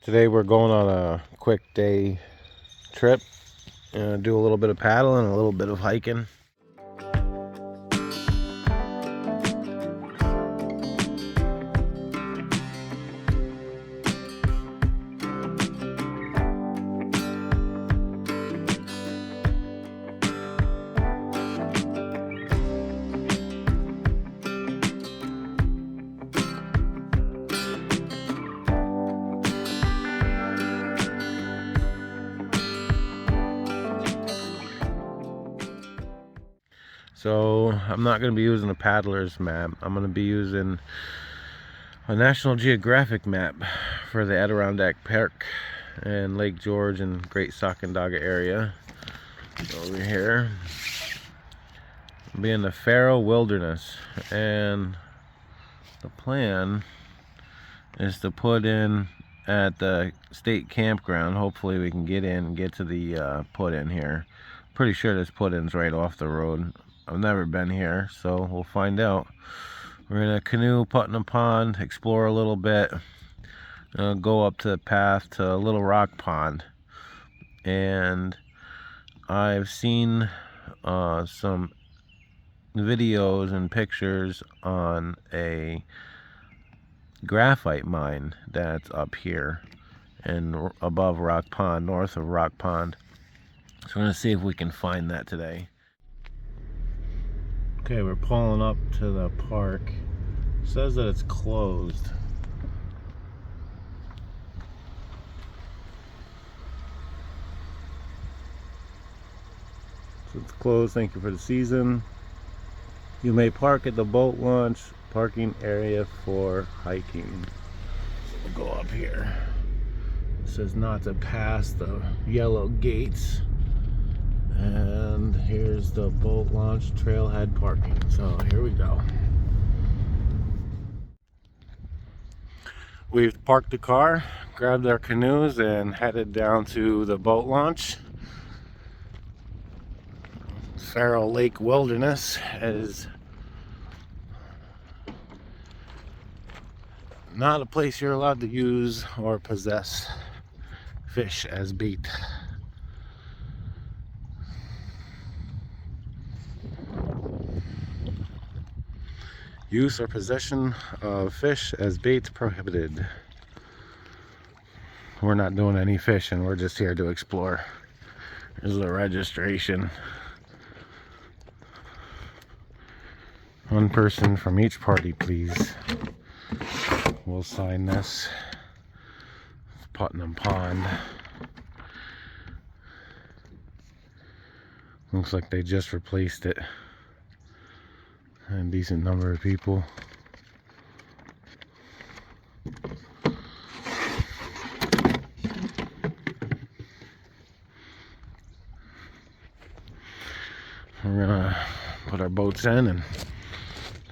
Today we're going on a quick day trip. Do a little bit of paddling, a little bit of hiking. So I'm not going to be using a paddler's map. I'm going to be using a National Geographic map for the Adirondack Park and Lake George and Great Sacandaga area. Over here, I'll be in the Pharaoh Wilderness, and the plan is to put in at the state campground. Hopefully we can get in and get to the put-in here. Pretty sure this put-in's right off the road. I've never been here, so we'll find out. We're gonna canoe Putnam Pond, explore a little bit, go up to the path to Little Rock Pond. And I've seen some videos and pictures on a graphite mine that's up here and above Rock Pond, north of Rock Pond. So we're gonna see if we can find that today. Okay, we're pulling up to the park. It says that it's closed. So it's closed. Thank you for the season. You may park at the boat launch parking area for hiking. So we'll go up here. It says not to pass the yellow gates. And here's the boat launch trailhead parking. So here we go. We've parked the car, grabbed our canoes, and headed down to the boat launch. Pharaoh Lake Wilderness is not a place you're allowed to use or possess fish as bait. Use or possession of fish as bait prohibited. We're not doing any fishing, we're just here to explore. Here's the registration. One person from each party, please. We'll sign this. It's Putnam Pond. Looks like they just replaced it. A decent number of people. We're gonna put our boats in and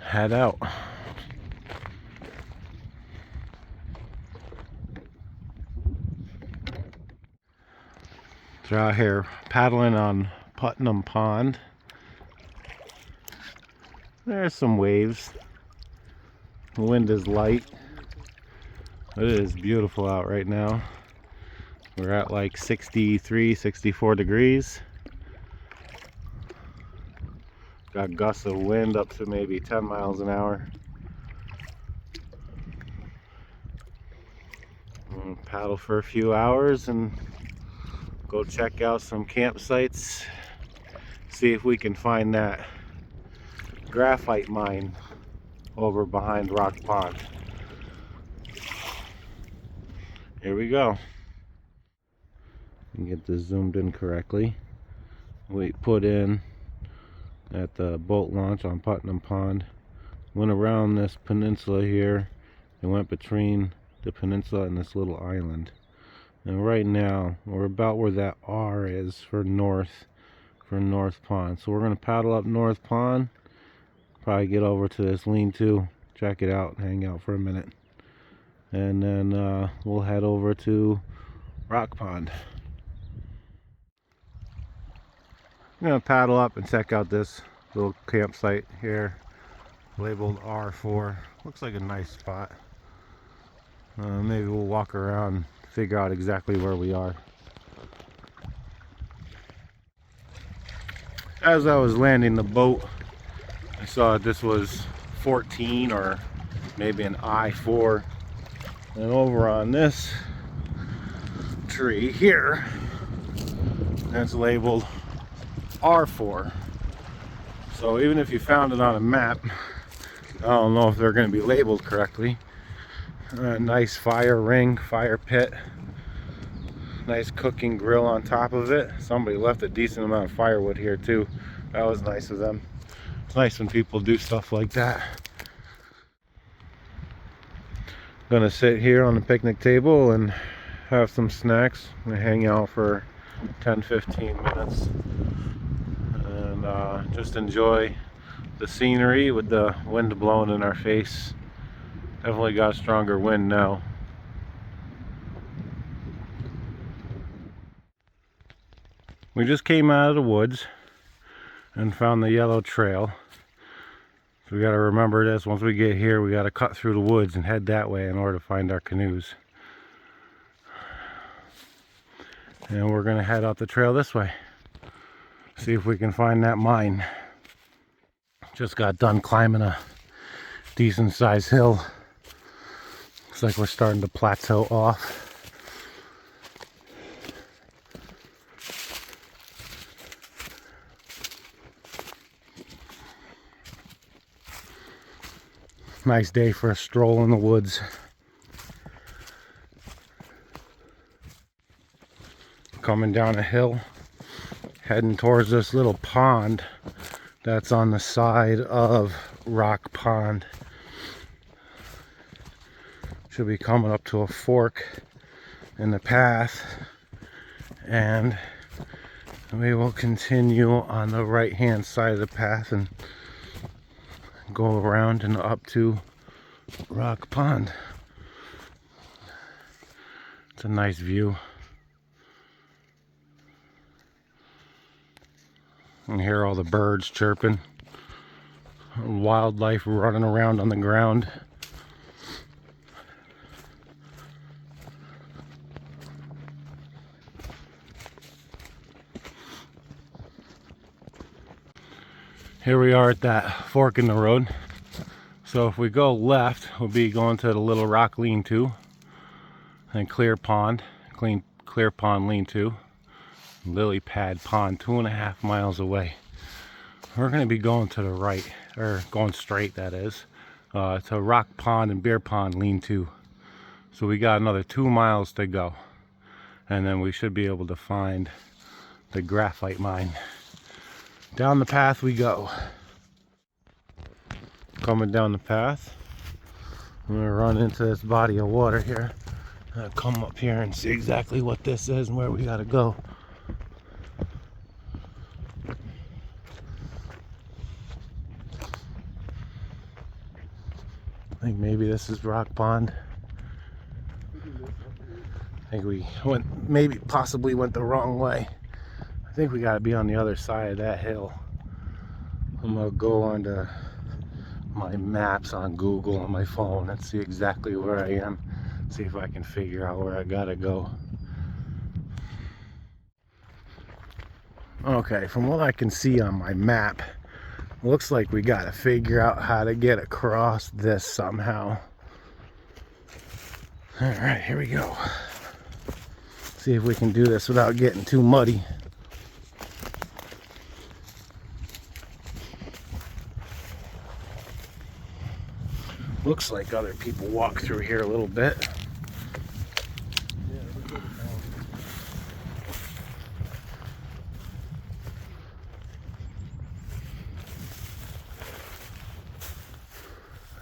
head out. So we're out here paddling on Putnam Pond. There's some waves. The wind is light. It is beautiful out right now. We're at like 63, 64 degrees. Got gusts of wind up to maybe 10 miles an hour. We'll paddle for a few hours and go check out some campsites. See if we can find that graphite mine over behind Rock Pond. Here we go. Get this zoomed in correctly. We put in at the boat launch on Putnam Pond. Went around this peninsula here and went between the peninsula and this little island. And right now we're about where that R is for North Pond. So we're gonna paddle up North Pond. Probably get over to this lean-to, check it out, hang out for a minute, and then we'll head over to Rock Pond. I'm gonna paddle up and check out this little campsite here, labeled R4. Looks like a nice spot. Maybe we'll walk around, figure out exactly where we are. As I was landing the boat, I saw this was 14 or maybe an I-4, and over on this tree here, it's labeled R4. So even if you found it on a map, I don't know if they're going to be labeled correctly. Nice fire ring, fire pit, nice cooking grill on top of it. Somebody left a decent amount of firewood here too. That was nice of them. It's nice when people do stuff like that. Gonna sit here on the picnic table and have some snacks and hang out for 10-15 minutes and just enjoy the scenery with the wind blowing in our face. Definitely got a stronger wind now. We just came out of the woods and found the yellow trail. So we got to remember this. Once we get here, we got to cut through the woods and head that way in order to find our canoes. And we're going to head out the trail this way. See if we can find that mine. Just got done climbing a decent sized hill. Looks like we're starting to plateau off. Nice day for a stroll in the woods. Coming down a hill, heading towards this little pond that's on the side of Rock Pond. Should be coming up to a fork in the path, and we will continue on the right hand side of the path and go around and up to Rock Pond. It's a nice view. And hear all the birds chirping, wildlife running around on the ground. Here we are at that fork in the road. So if we go left, we'll be going to the Little Rock Lean-To and Clear Pond Lean-To, Lily Pad Pond, 2.5 miles away. We're going to be going to the right, or going straight, that is, to Rock Pond and Beer Pond Lean-To. So we got another 2 miles to go, and then we should be able to find the Graphite Mine. Down the path we go. Coming down the path, I'm going to run into this body of water here. I'll come up here and see exactly what this is and where we got to go. I think maybe this is Rock Pond. I think we possibly went the wrong way. I think we got to be on the other side of that hill. I'm going to go onto my maps on Google on my phone and see exactly where I am. See if I can figure out where I got to go. Okay, from what I can see on my map, looks like we got to figure out how to get across this somehow. Alright, here we go. See if we can do this without getting too muddy. Looks like other people walk through here a little bit.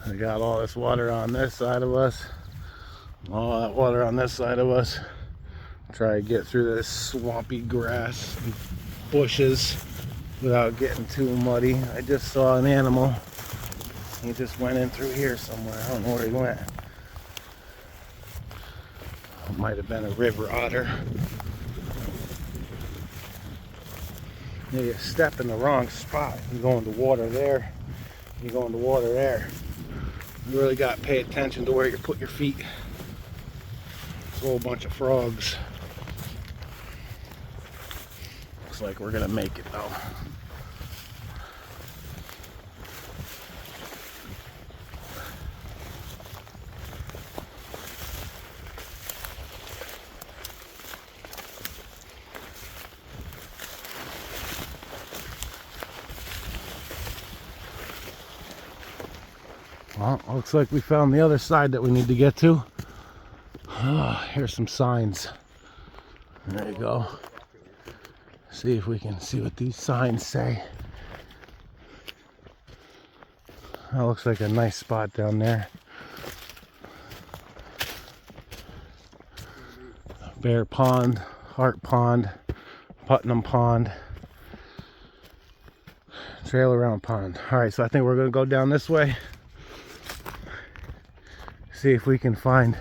We got all this water on this side of us, all that water on this side of us. Try to get through this swampy grass and bushes without getting too muddy. I just saw an animal. He just went in through here somewhere. I don't know where he went. It might have been a river otter. You step in the wrong spot. You go into water there. You go into water there. You really got to pay attention to where you put your feet. a whole bunch of frogs. Looks like we're gonna make it though. Well, looks like we found the other side that we need to get to. Oh, here's some signs. There you go. See if we can see what these signs say. That looks like a nice spot down there. Bear Pond, Heart Pond, Putnam Pond, Trail Around Pond. Alright, so I think we're going to go down this way. See if we can find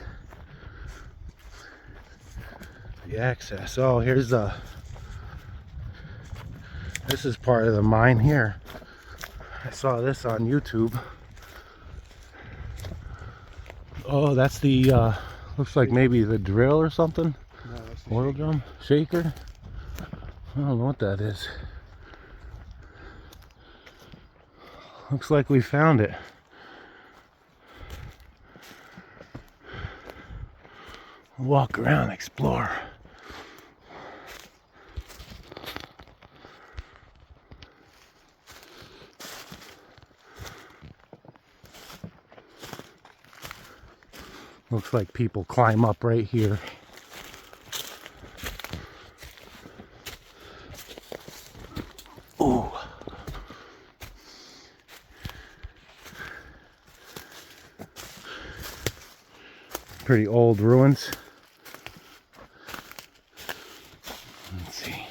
the access. Oh, here's the... This is part of the mine here. I saw this on YouTube. Oh, that's the, looks like maybe the drill or something. No, that's the oil drum? Shaker? I don't know what that is. Looks like we found it. Walk around, explore. Looks like people climb up right here. Ooh. Pretty old ruins. Let's see.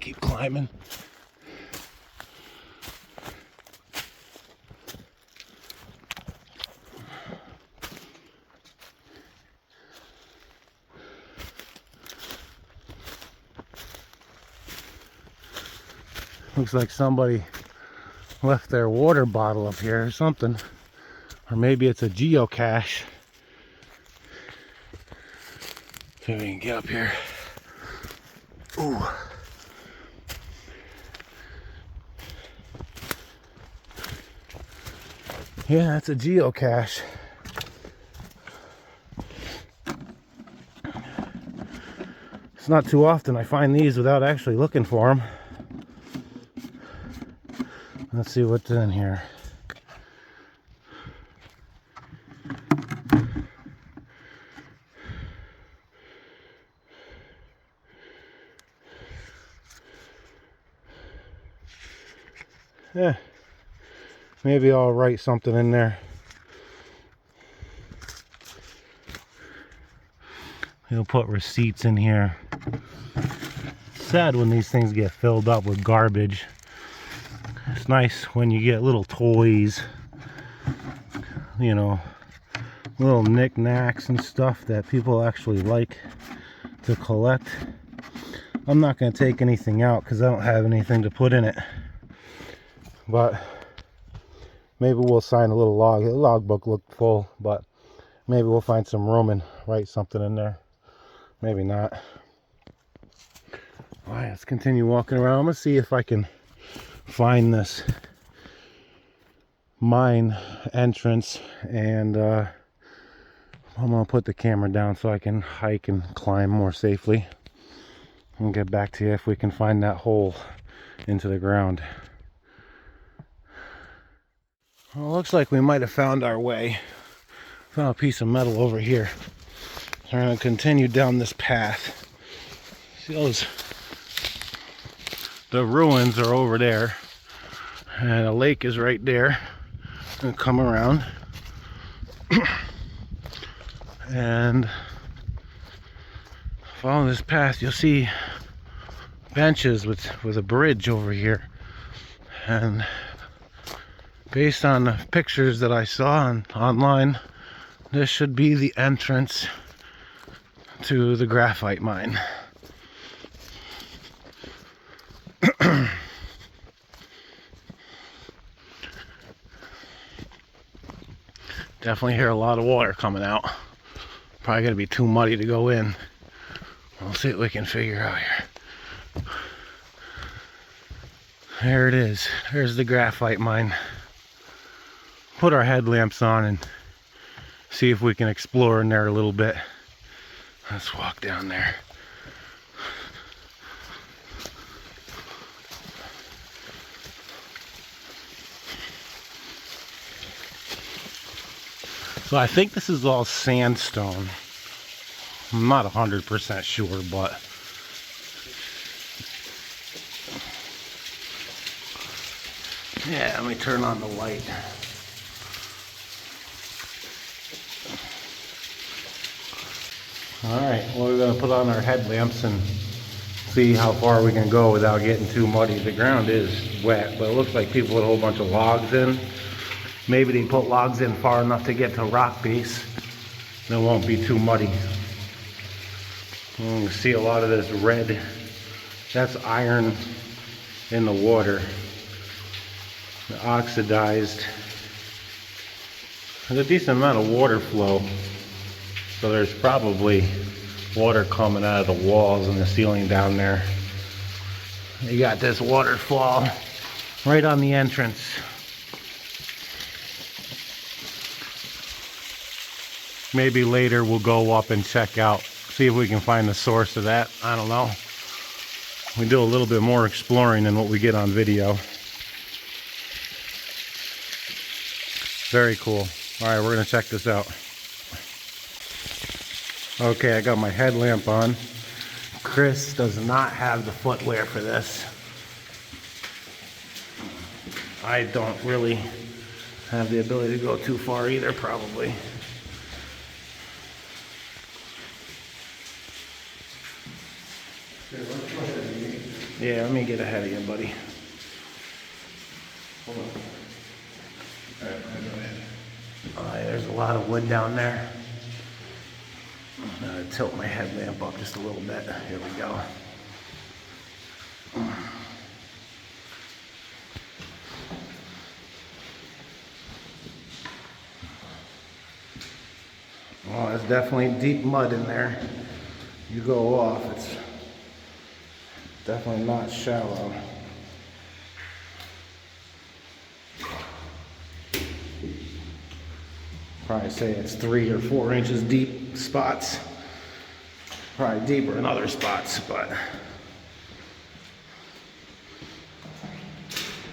Keep climbing. Looks like somebody left their water bottle up here or something. Or maybe it's a geocache. See if we can get up here. Ooh. Yeah, that's a geocache. It's not too often I find these without actually looking for them. Let's see what's in here. Yeah, maybe I'll write something in there. We'll put receipts in here. It's sad when these things get filled up with garbage. It's nice when you get little toys, you know, little knickknacks and stuff that people actually like to collect. I'm not going to take anything out because I don't have anything to put in it. But maybe we'll sign a little log. The logbook looked full, but maybe we'll find some room and write something in there. Maybe not. All right, let's continue walking around. I'm going to see if I can find this mine entrance, and I'm going to put the camera down so I can hike and climb more safely. And get back to you if we can find that hole into the ground. Well, it looks like we might have found our way. Found a piece of metal over here. We're going to continue down this path. See those? The ruins are over there. And a lake is right there. And come around. And follow this path, you'll see benches with a bridge over here. And based on the pictures that I saw online, this should be the entrance to the graphite mine. Definitely hear a lot of water coming out. Probably gonna be too muddy to go in. We'll see what we can figure out here. There it is. There's the graphite mine. Put our headlamps on and see if we can explore in there a little bit. Let's walk down there. So I think this is all sandstone. I'm not 100% sure, but yeah, let me turn on the light. Alright, well, we're going to put on our headlamps and see how far we can go without getting too muddy. The ground is wet, but it looks like people put a whole bunch of logs in. Maybe they put logs in far enough to get to rock base. Then it won't be too muddy. You can see a lot of this red. That's iron in the water. The oxidized. There's a decent amount of water flow. So there's probably water coming out of the walls and the ceiling down there. You got this waterfall right on the entrance. Maybe later we'll go up and check out, see if we can find the source of that. I don't know. We do a little bit more exploring than what we get on video. Very cool. All right, we're gonna check this out. Okay, I got my headlamp on. Chris does not have the footwear for this. I don't really have the ability to go too far either, probably. Yeah, let me get ahead of you, buddy. Hold on. All right, go ahead. All right, there's a lot of wood down there. I'm gonna tilt my headlamp up just a little bit. Here we go. Oh, there's definitely deep mud in there. You go off, it's definitely not shallow. Probably say it's 3 or 4 inches deep spots. Probably deeper in other spots, but.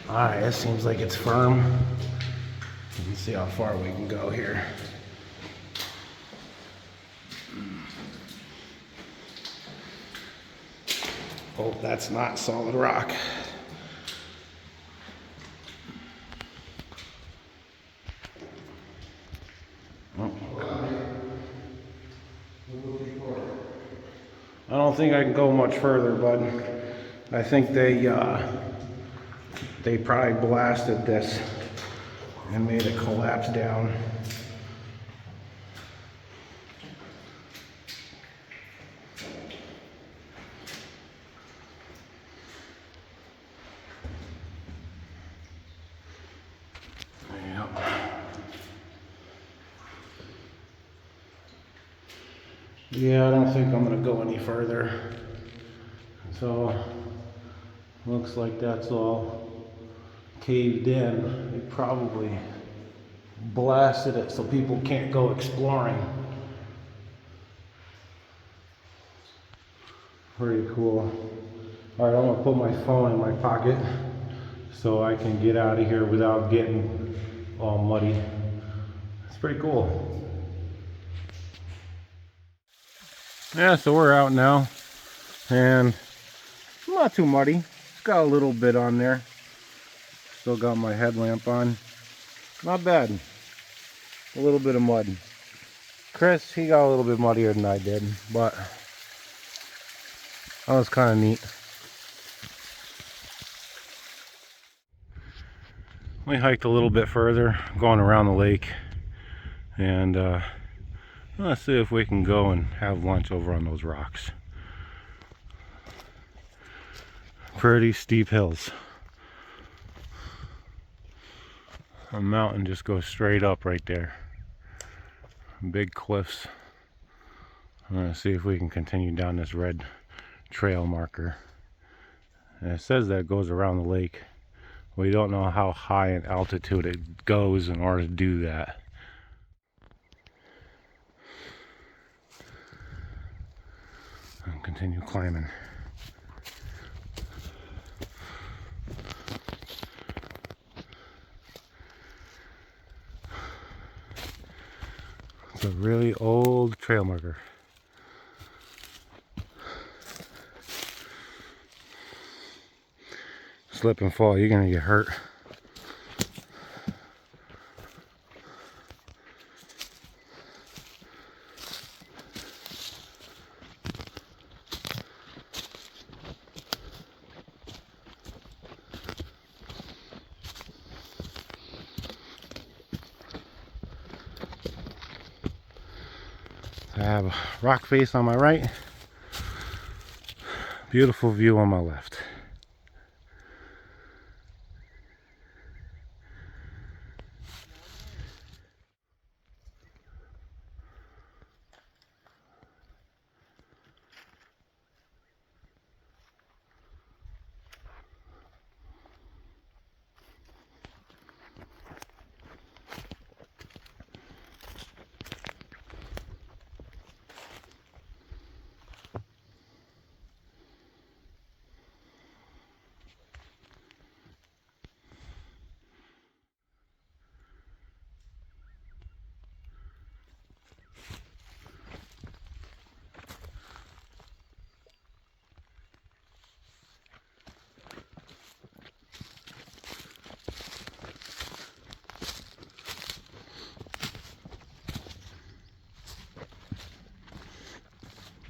Alright, it seems like it's firm. You can see how far we can go here. Oh, that's not solid rock. Oh. I don't think I can go much further, bud. I think they probably blasted this and made it collapse down. Yeah, I don't think I'm gonna go any further. So, looks like that's all caved in. They probably blasted it so people can't go exploring. Pretty cool. All right, I'm gonna put my phone in my pocket so I can get out of here without getting all muddy. It's pretty cool. Yeah, so we're out now, and not too muddy. It's got a little bit on there. Still got my headlamp on. Not bad. A little bit of mud. Chris, he got a little bit muddier than I did, but that was kind of neat. We hiked a little bit further, going around the lake, and let's see if we can go and have lunch over on those rocks. Pretty steep hills. A mountain just goes straight up right there. Big cliffs. I'm going to see if we can continue down this red trail marker. And it says that it goes around the lake. We don't know how high in altitude it goes in order to do that. I'll continue climbing. It's a really old trail marker. Slip and fall, you're gonna get hurt. I have a rock face on my right, beautiful view on my left.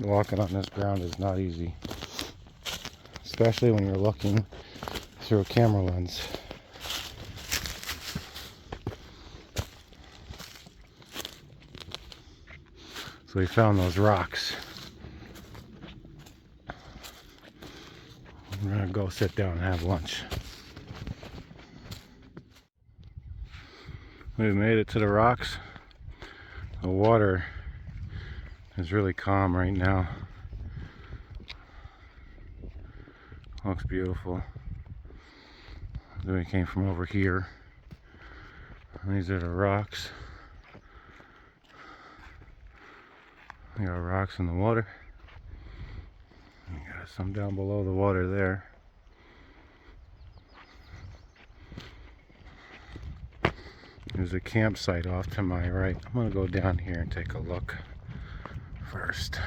Walking on this ground is not easy, especially when you're looking through a camera lens. So we found those rocks. We're gonna go sit down and have lunch. We made it to the rocks. The water is really calm right now. Looks beautiful. Then we came from over here. And these are the rocks. We got rocks in the water. We got some down below the water there. There's a campsite off to my right. I'm gonna go down here and take a look first.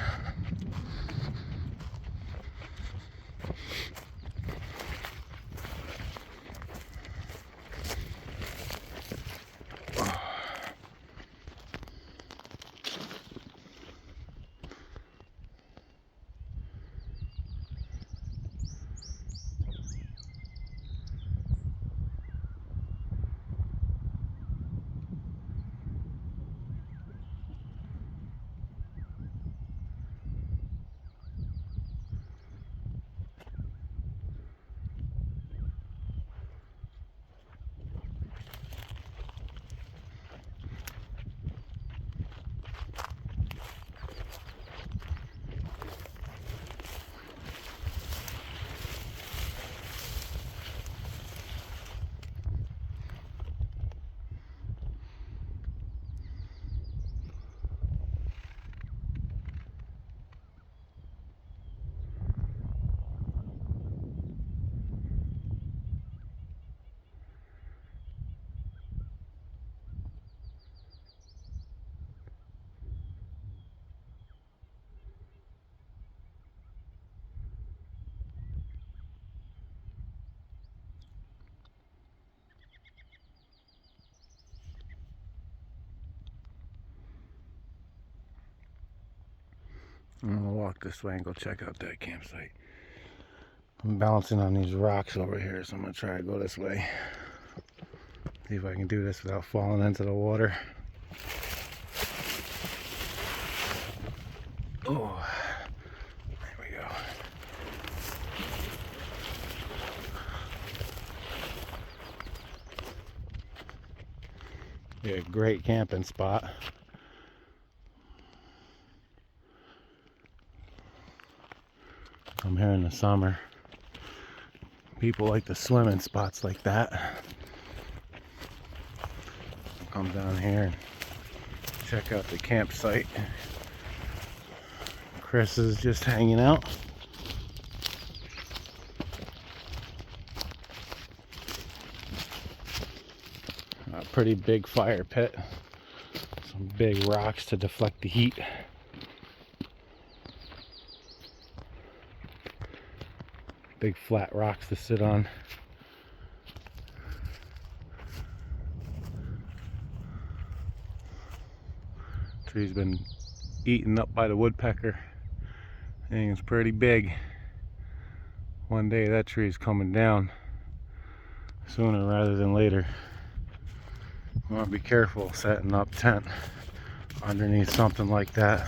I'm gonna walk this way and go check out that campsite. I'm balancing on these rocks over here, so I'm gonna try to go this way. See if I can do this without falling into the water. Oh, there we go. Yeah, great camping spot. come here in the summer. People like to swim in spots like that. Come down here and check out the campsite. Chris is just hanging out. A pretty big fire pit. Some big rocks to deflect the heat. Big flat rocks to sit on. Tree's been eaten up by the woodpecker. And it's pretty big. One day that tree's coming down, sooner rather than later. You want to be careful setting up tent underneath something like that.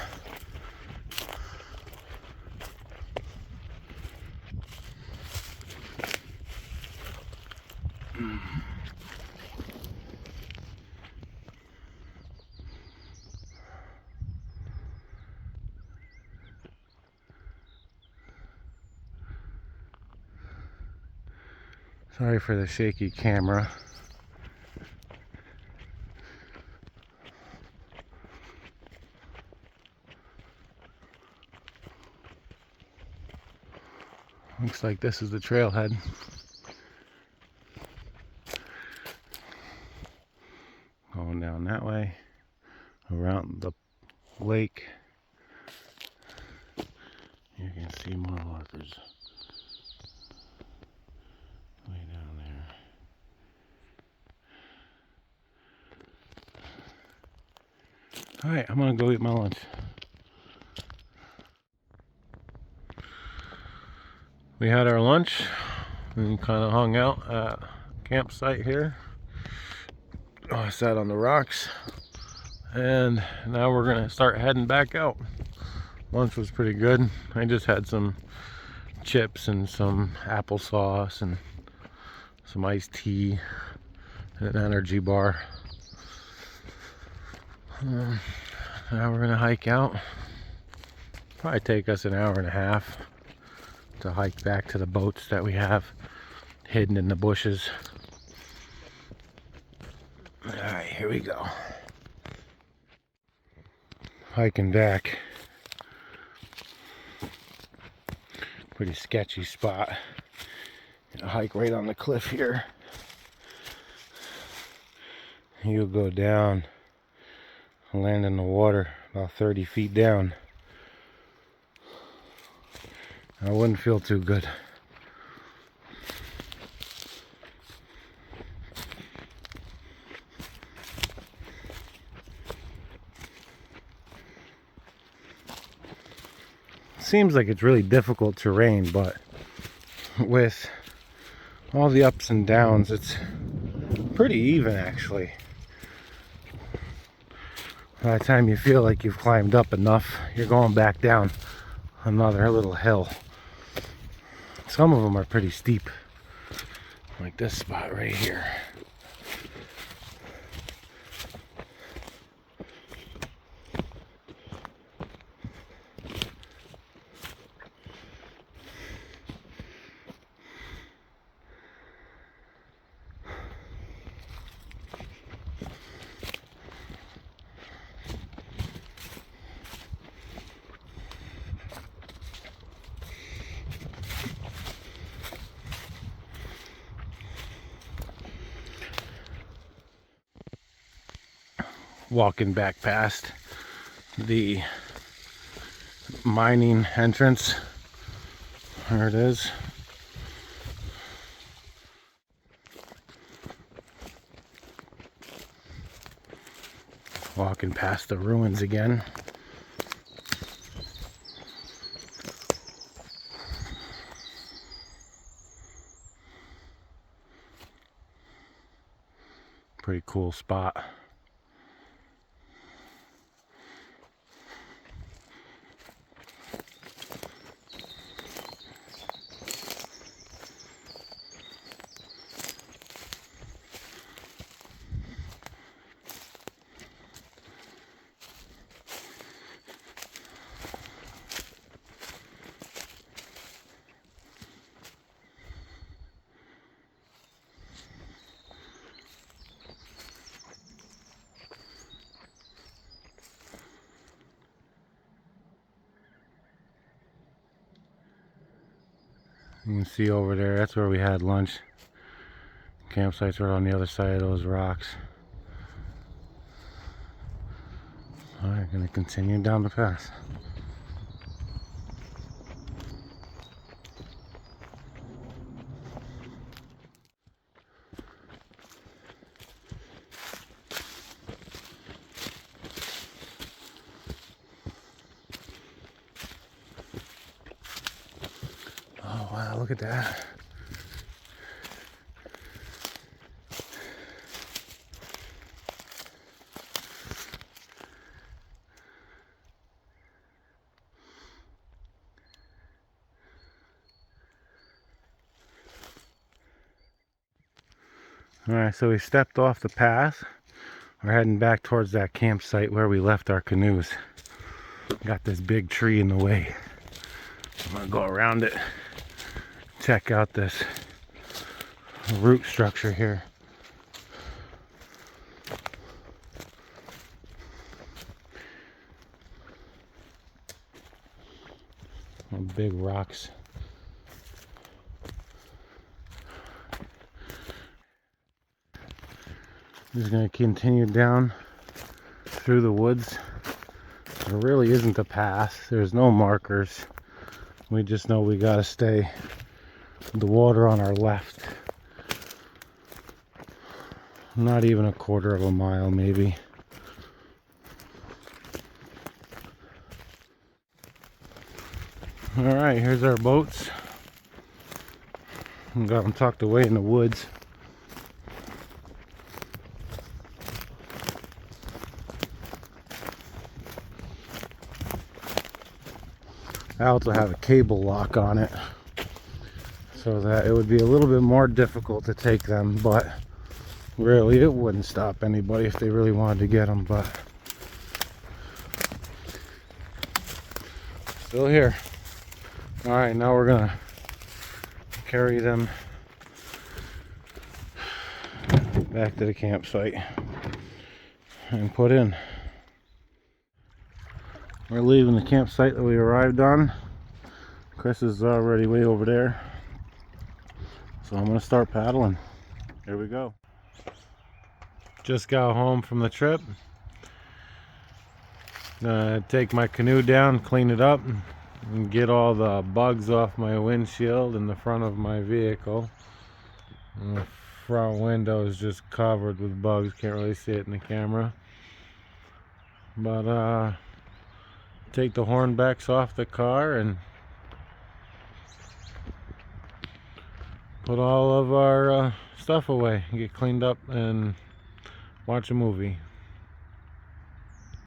Sorry for the shaky camera. Looks like this is the trailhead. Going down that way, around the lake. You can see more markers way down there. Alright, I'm gonna go eat my lunch. We had our lunch and kind of hung out at campsite here. I sat on the rocks, and now we're gonna start heading back out. Lunch was pretty good. I just had some chips and some applesauce and some iced tea and an energy bar. Now we're gonna hike out. Probably take us an hour and a half to hike back to the boats that we have hidden in the bushes. Alright, here we go. Hiking back. Pretty sketchy spot. Gonna hike right on the cliff here. You'll go down and land in the water about 30 feet down. I wouldn't feel too good. Seems like it's really difficult terrain, but with all the ups and downs, it's pretty even actually. By the time you feel like you've climbed up enough, you're going back down another little hill. Some of them are pretty steep, like this spot right here. Walking back past the mining entrance. There it is. Walking past the ruins again. Pretty cool spot. You can see over there, that's where we had lunch. Campsite's right on the other side of those rocks. Alright, gonna continue down the path. Oh wow, look at that. Alright, so we stepped off the path. We're heading back towards that campsite where we left our canoes. Got this big tree in the way. I'm gonna go around it, check out this root structure here. Big rocks. Just gonna continue down through the woods. There really isn't a path. There's no markers. We just know we gotta stay with the water on our left. Not even a quarter of a mile, maybe. Alright, here's our boats. We got them tucked away in the woods. I also have a cable lock on it so that it would be a little bit more difficult to take them, but really it wouldn't stop anybody if they really wanted to get them. But still here. All right, now we're gonna carry them back to the campsite and put in. We're leaving the campsite that we arrived on. Chris is already way over there, so I'm gonna start paddling. Here we go. Just got home from the trip. Gonna take my canoe down, clean it up, and get all the bugs off my windshield in the front of my vehicle. And the front window is just covered with bugs. Can't really see it in the camera. But take the hornbacks off the car and put all of our stuff away, get cleaned up, and watch a movie.